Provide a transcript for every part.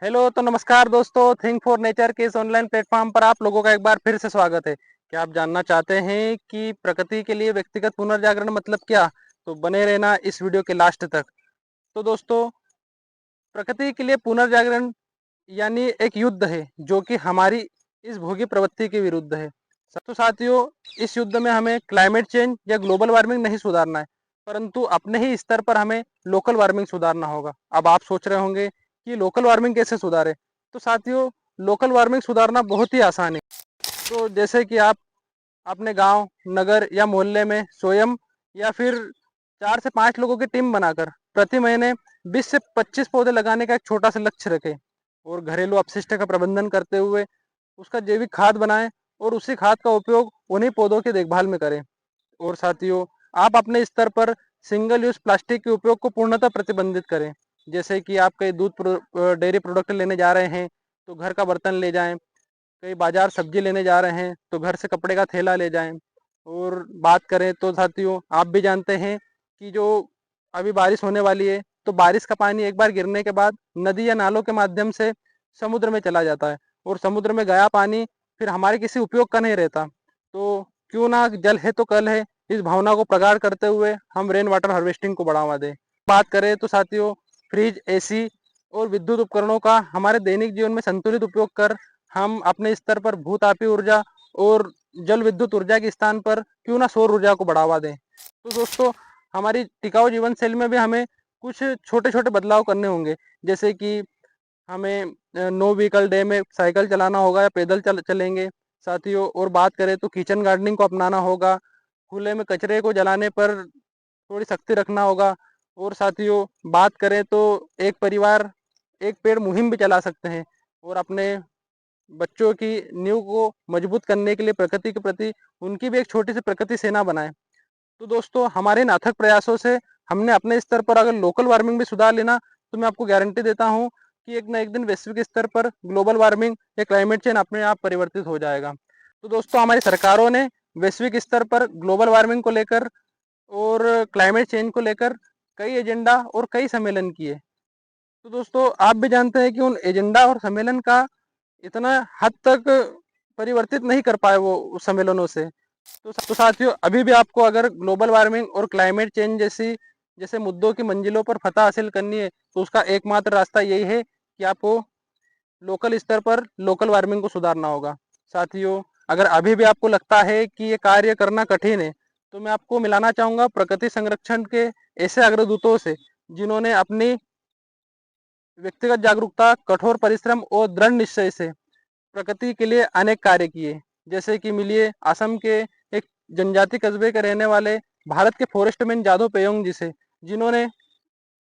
Hello तो नमस्कार दोस्तों, थिंक फॉर नेचर के इस ऑनलाइन प्लेटफॉर्म पर आप लोगों का एक बार फिर से स्वागत है। क्या आप जानना चाहते हैं कि प्रकृति के लिए व्यक्तिगत पुनर्जागरण मतलब क्या? तो बने रहना इस वीडियो के लास्ट तक। तो दोस्तों, प्रकृति के लिए पुनर्जागरण यानी एक युद्ध है जो कि हमारी इस भोगी प्रवृत्ति के विरुद्ध है। तो साथियों, इस युद्ध में हमें क्लाइमेट चेंज या ग्लोबल वार्मिंग नहीं सुधारना है, परंतु अपने ही स्तर पर हमें लोकल वार्मिंग सुधारना होगा। अब आप सोच रहे होंगे कि लोकल वार्मिंग कैसे सुधारे? तो साथियों, लोकल वार्मिंग सुधारना बहुत ही आसान है। तो जैसे कि आप अपने गांव, नगर या मोहल्ले में स्वयं या फिर 4 से 5 लोगों की टीम बनाकर प्रति महीने 20 से 25 पौधे लगाने का एक छोटा सा लक्ष्य रखें और घरेलू अपशिष्ट का प्रबंधन करते हुए उसका जैविक खाद बनाएं और उसी खाद का उपयोग उन्हीं पौधों की देखभाल में करें। और साथियों, आप अपने स्तर पर सिंगल यूज प्लास्टिक के उपयोग को पूर्णतः प्रतिबंधित करें। जैसे कि आप कहीं डेयरी प्रोडक्ट लेने जा रहे हैं तो घर का बर्तन ले जाएं, कहीं बाजार सब्जी लेने जा रहे हैं तो घर से कपड़े का थैला ले जाएं। और बात करें तो साथियों, आप भी जानते हैं कि जो अभी बारिश होने वाली है, तो बारिश का पानी एक बार गिरने के बाद नदी या नालों के माध्यम से समुद्र में चला जाता है और समुद्र में गया पानी फिर हमारे किसी उपयोग का नहीं रहता। तो क्यों ना जल है तो कल है, इस भावना को प्रगाढ़ करते हुए हम रेन वाटर हार्वेस्टिंग को बढ़ावा दें। बात करें तो साथियों, फ्रिज, एसी और विद्युत उपकरणों का हमारे दैनिक जीवन में संतुलित उपयोग कर हम अपने स्तर पर भूतापीय ऊर्जा और जल विद्युत ऊर्जा के स्थान पर क्यों ना सौर ऊर्जा को बढ़ावा दें। तो दोस्तों, हमारी टिकाऊ जीवन शैली में भी हमें कुछ छोटे छोटे बदलाव करने होंगे। जैसे कि हमें नो व्हीकल डे में साइकिल चलाना होगा या पैदल चलेंगे साथियों। और बात करें तो किचन गार्डनिंग को अपनाना होगा, खुले में कचरे को जलाने पर थोड़ी सख्ती रखना होगा। और साथियों, बात करें तो एक परिवार एक पेड़ मुहिम भी चला सकते हैं और अपने बच्चों की नींव को मजबूत करने के लिए प्रकृति के प्रति उनकी भी एक छोटी सी प्रकृति सेना बनाएं। तो दोस्तों, हमारे इन अथक प्रयासों से हमने अपने स्तर पर अगर लोकल वार्मिंग भी सुधार लेना, तो मैं आपको गारंटी देता हूँ कि एक न एक दिन वैश्विक स्तर पर ग्लोबल वार्मिंग या क्लाइमेट चेंज अपने आप परिवर्तित हो जाएगा। तो दोस्तों, हमारी सरकारों ने वैश्विक स्तर पर ग्लोबल वार्मिंग को लेकर और क्लाइमेट चेंज को लेकर कई एजेंडा और कई सम्मेलन किए। तो दोस्तों, आप भी जानते हैं कि उन एजेंडा और सम्मेलन का इतना हद तक परिवर्तित नहीं कर पाए वो उस सम्मेलनों से। तो साथियों, अभी भी आपको अगर ग्लोबल वार्मिंग और क्लाइमेट चेंज जैसी जैसे मुद्दों की मंजिलों पर फतह हासिल करनी है, तो उसका एकमात्र रास्ता यही है कि आपको लोकल स्तर पर लोकल वार्मिंग को सुधारना होगा। साथियों, अगर अभी भी आपको लगता है कि ये कार्य करना कठिन है, तो मैं आपको मिलाना चाहूंगा प्रकृति संरक्षण के ऐसे अग्रदूतों से जिन्होंने अपनी व्यक्तिगत जागरूकता, कठोर परिश्रम और दृढ़ निश्चय से प्रकृति के लिए अनेक कार्य किए। जैसे कि मिलिए असम के एक जनजाति कस्बे के रहने वाले भारत के फॉरेस्टमैन जादव पेयोंग जी से, जिन्होंने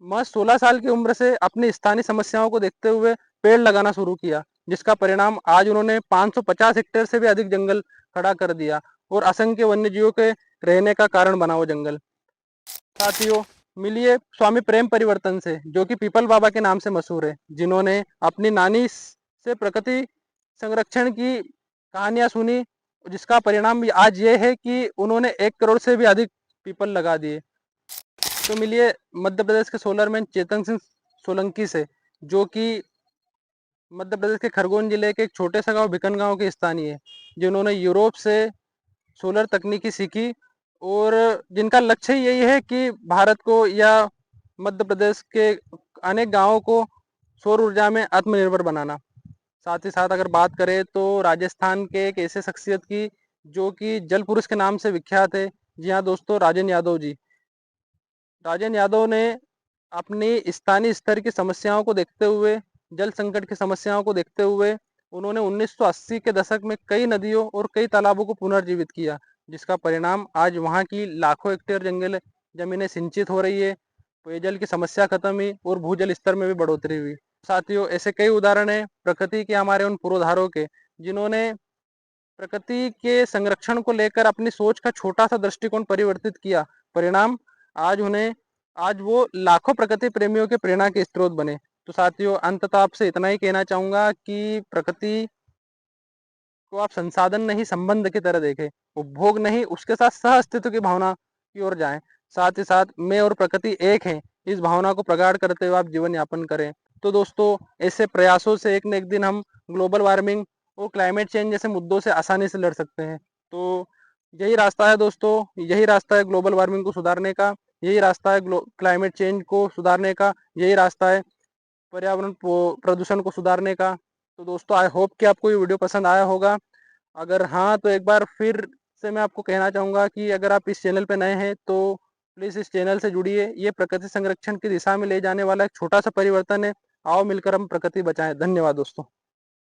महज 16 साल की उम्र से अपनी स्थानीय समस्याओं को देखते हुए पेड़ लगाना शुरू किया, जिसका परिणाम आज उन्होंने 550 हेक्टेयर से भी अधिक जंगल खड़ा कर दिया और असंख्य वन्य जीवों के रहने का कारण बना वो जंगल। साथियों, मिलिए स्वामी प्रेम परिवर्तन से, जो कि पीपल बाबा के नाम से मशहूर है, जिन्होंने अपनी नानी से प्रकृति संरक्षण की कहानियां सुनी, जिसका परिणाम आज ये है कि उन्होंने 1 करोड़ से भी अधिक पीपल लगा दिए। तो मिलिए मध्य प्रदेश के सोलरमैन चेतन सिंह सोलंकी से, जो कि मध्य प्रदेश के खरगोन जिले के एक छोटे सा गांव भिकन गांव के स्थानीय है, जिन्होंने यूरोप से सोलर तकनीकी सीखी और जिनका लक्ष्य यही है कि भारत को या मध्य प्रदेश के अनेक गांवों को सौर ऊर्जा में आत्मनिर्भर बनाना। साथ ही साथ अगर बात करें तो राजस्थान के एक ऐसे शख्सियत की जो कि जल पुरुष के नाम से विख्यात है। जी हाँ दोस्तों, राजन यादव जी। राजन यादव ने अपनी स्थानीय स्तर की समस्याओं को देखते हुए, जल संकट की समस्याओं को देखते हुए, उन्होंने 1980 के दशक में कई नदियों और कई तालाबों को पुनर्जीवित किया, जिसका परिणाम आज वहाँ की लाखों हेक्टेयर जंगल जमीनें सिंचित हो रही है, पेयजल की समस्या खत्म हुई और भूजल स्तर में भी बढ़ोतरी हुई। साथियों, ऐसे कई उदाहरण हैं प्रकृति के हमारे उन पुरोधारों के, जिन्होंने प्रकृति के संरक्षण को लेकर अपनी सोच का छोटा सा दृष्टिकोण परिवर्तित किया। परिणाम आज उन्हें आज वो लाखों प्रकृति प्रेमियों के प्रेरणा के स्रोत बने। तो साथियों, अंततः आपसे इतना ही कहना चाहूंगा कि प्रकृति को आप संसाधन नहीं संबंध की तरह देखें, उपभोग नहीं उसके साथ सह अस्तित्व की भावना की ओर जाएं। साथ ही साथ मैं और प्रकृति एक हैं, इस भावना को प्रगाढ़ करते हुए आप जीवन यापन करें। तो दोस्तों ऐसे प्रयासों से एक न एक दिन हम ग्लोबल वार्मिंग और क्लाइमेट चेंज जैसे मुद्दों से आसानी से लड़ सकते हैं। तो यही रास्ता है दोस्तों, यही रास्ता है ग्लोबल वार्मिंग को सुधारने का, यही रास्ता है क्लाइमेट चेंज को सुधारने का, यही रास्ता है पर्यावरण प्रदूषण को सुधारने का। तो दोस्तों आई होप कि आपको ये वीडियो पसंद आया होगा। अगर हाँ तो एक बार फिर से मैं आपको कहना चाहूँगा कि अगर आप इस चैनल पे नए हैं तो प्लीज़ इस चैनल से जुड़िए। ये प्रकृति संरक्षण की दिशा में ले जाने वाला एक छोटा सा परिवर्तन है। आओ मिलकर हम प्रकृति बचाएं। धन्यवाद दोस्तों।